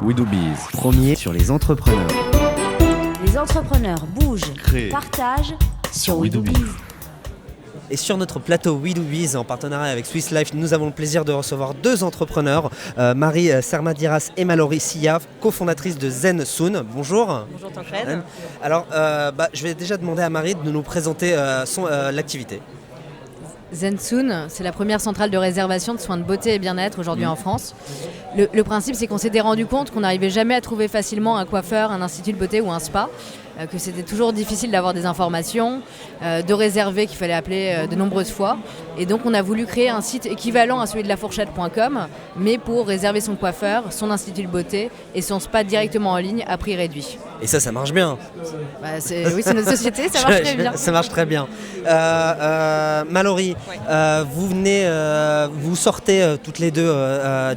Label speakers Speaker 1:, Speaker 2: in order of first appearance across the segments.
Speaker 1: We Do Biz, premier sur les entrepreneurs.
Speaker 2: Les entrepreneurs bougent,
Speaker 1: Créent.
Speaker 2: partagent sur
Speaker 1: We Do
Speaker 2: We Do
Speaker 1: Biz.
Speaker 2: Biz.
Speaker 3: Et sur notre plateau We Do Biz, en partenariat avec Swiss Life, nous avons le plaisir de recevoir deux entrepreneurs, Marie Sermadiras et Mallory Sia, cofondatrices de Zen Soon. Bonjour.
Speaker 4: Bonjour Tancred.
Speaker 3: Alors, je vais déjà demander à Marie de nous présenter l'activité.
Speaker 4: Zen Soon, c'est la première centrale de réservation de soins de beauté et bien-être aujourd'hui en France. Le principe, c'est qu'on s'était rendu compte qu'on n'arrivait jamais à trouver facilement un coiffeur, un institut de beauté ou un spa, que c'était toujours difficile d'avoir des informations, de réserver, qu'il fallait appeler de nombreuses fois. Et donc on a voulu créer un site équivalent à celui de lafourchette.com, mais pour réserver son coiffeur, son institut de beauté et son spa directement en ligne à prix réduit.
Speaker 3: Et ça marche bien.
Speaker 4: Oui, c'est notre société, ça marche très bien.
Speaker 3: Ça marche très bien. Mallory, vous sortez toutes les deux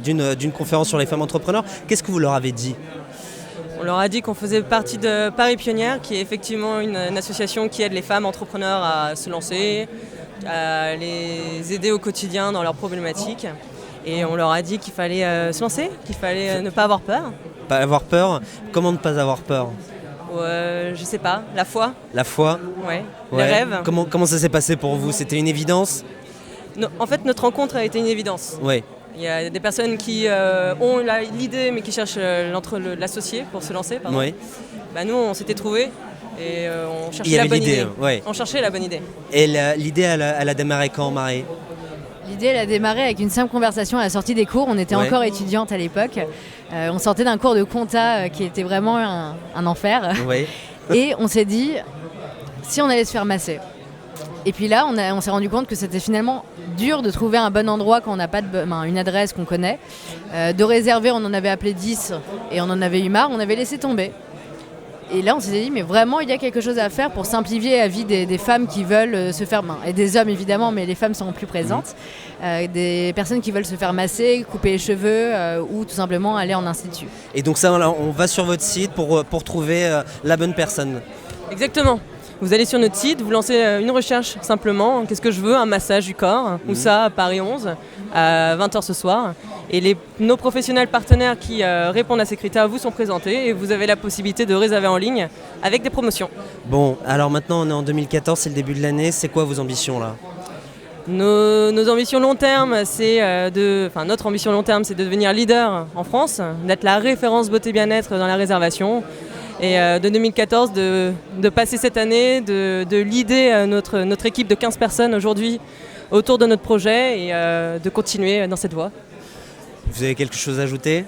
Speaker 3: d'une conférence sur les femmes entrepreneurs. Qu'est-ce que vous leur avez dit ?
Speaker 5: On leur a dit qu'on faisait partie de Paris Pionnière, qui est effectivement une association qui aide les femmes entrepreneurs à se lancer, à les aider au quotidien dans leurs problématiques. Et on leur a dit qu'il fallait se lancer, qu'il fallait ne pas avoir peur.
Speaker 3: Pas avoir peur ? Comment ne pas avoir peur ?
Speaker 5: Je sais pas, la foi.
Speaker 3: La foi ?
Speaker 5: Ouais.
Speaker 3: Ouais.
Speaker 5: Les rêves.
Speaker 3: Comment ça s'est passé pour vous ? C'était une évidence ?
Speaker 5: En fait, notre rencontre a été une évidence.
Speaker 3: Oui.
Speaker 5: Il y a des personnes qui ont l'idée mais qui cherchent l'associé pour se lancer. Pardon.
Speaker 3: Oui.
Speaker 5: Nous, on s'était trouvés et on
Speaker 3: Il y
Speaker 5: cherchait la
Speaker 3: avait
Speaker 5: bonne
Speaker 3: l'idée,
Speaker 5: idée.
Speaker 3: ouais.
Speaker 5: On cherchait la bonne idée.
Speaker 3: Et l'idée, elle a démarré quand, Marie ?
Speaker 4: L'idée, elle a démarré avec une simple conversation à la sortie des cours. On était
Speaker 3: Ouais.
Speaker 4: encore étudiante à l'époque. On sortait d'un cours de compta qui était vraiment un enfer.
Speaker 3: Oui.
Speaker 4: Et on s'est dit, si on allait se faire masser. Et puis là, on s'est rendu compte que c'était finalement dur de trouver un bon endroit quand on n'a pas une adresse qu'on connaît. De réserver, on en avait appelé 10 et on en avait eu marre, on avait laissé tomber. Et là, on s'est dit, mais vraiment, il y a quelque chose à faire pour simplifier la vie des femmes qui veulent se faire... et des hommes, évidemment, mais les femmes sont plus présentes. Des personnes qui veulent se faire masser, couper les cheveux ou tout simplement aller en institut.
Speaker 3: Et donc ça, on va sur votre site pour trouver la bonne personne.
Speaker 5: Exactement. Vous allez sur notre site, vous lancez une recherche simplement. Qu'est-ce que je veux ? Un massage du corps. Où ça ? À Paris 11, à 20h ce soir. Et nos professionnels partenaires qui répondent à ces critères vous sont présentés et vous avez la possibilité de réserver en ligne avec des promotions.
Speaker 3: Bon, alors maintenant on est en 2014, c'est le début de l'année. C'est quoi vos ambitions là ?
Speaker 5: Nos ambitions long terme, notre ambition long terme, c'est de devenir leader en France, d'être la référence beauté bien-être dans la réservation. Et de 2014, de passer cette année, de leader notre équipe de 15 personnes aujourd'hui autour de notre projet et de continuer dans cette voie.
Speaker 3: Vous avez quelque chose à ajouter ?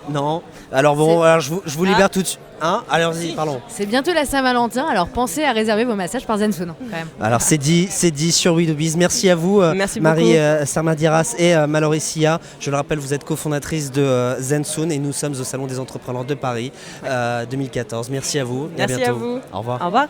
Speaker 3: Non ? Alors bon, alors je vous libère tout de suite. Hein ? Allez-y, pardon.
Speaker 4: C'est bientôt la Saint-Valentin, alors pensez à réserver vos massages par Zen Soon, quand même.
Speaker 3: Alors c'est dit sur We Do Biz. Merci à vous,
Speaker 5: Merci
Speaker 3: Marie
Speaker 5: beaucoup.
Speaker 3: Sermadiras et Mallory Sia. Je le rappelle, vous êtes cofondatrice de Zen Soon et nous sommes au Salon des entrepreneurs de Paris 2014. Merci à vous. Et
Speaker 5: Merci
Speaker 3: à bientôt.
Speaker 5: à vous.
Speaker 3: Au revoir.
Speaker 5: Au revoir.